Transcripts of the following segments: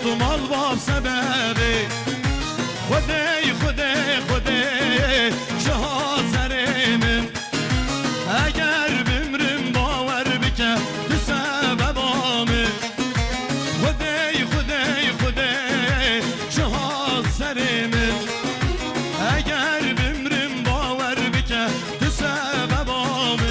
تو مال باب سببی خودی خودی خودی جهات سری من اگر بمرم باور بکه تو سببامه خودی خودی خودی جهات سری من اگر بمرم باور بکه تو سببامه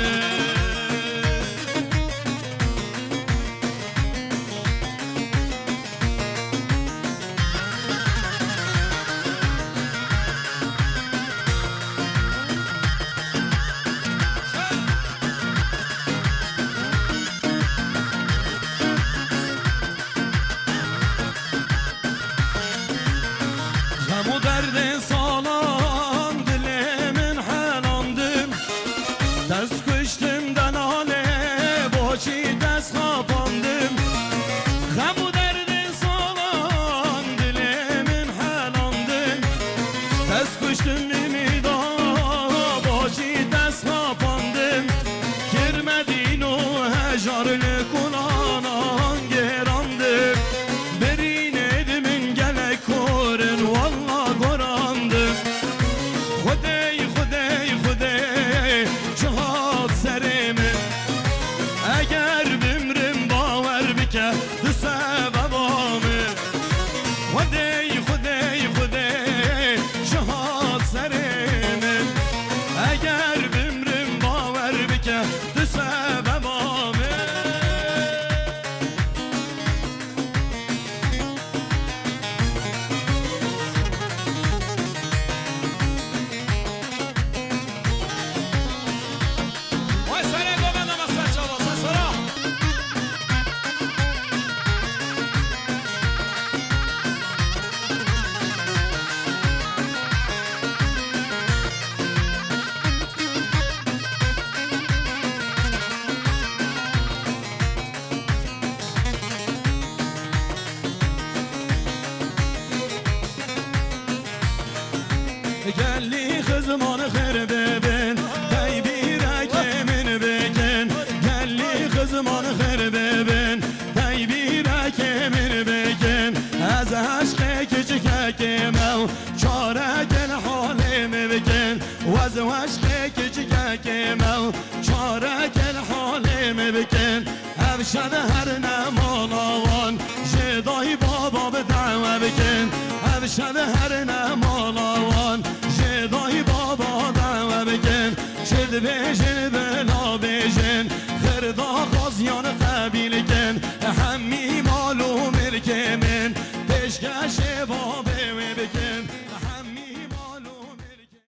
همو درد سالان دل من حلاندم دست کشتم دناله باشی دست خاپاندم همو درد سالان دل من حلاندم دست کشتم نمیدا باشی دست خاپاندم کرمدین و هجار لکنانان گراندم خودی خودی خودی جهات سریم اگر بمرم باور بکه تو سببامه خودی خودی خودی جهات سریم اگر بمرم باور بکه تو سببامه گلی خزمان خیر ببین دی بیرک من بکن گلی خزمان خیر ببین دی بیرک من بکن از عشق کچک مو چارک الحال بکن و از عشق کچک مو چارک الحال بکن افشد هر نمالاوان جدای بابا به دعوه بکن افشد هر نمالاوان جدای بابا دعوه بکن شد بیشن بلا بیشن خردا خازیان قبیل کن همی معلوم که من پیشکش باب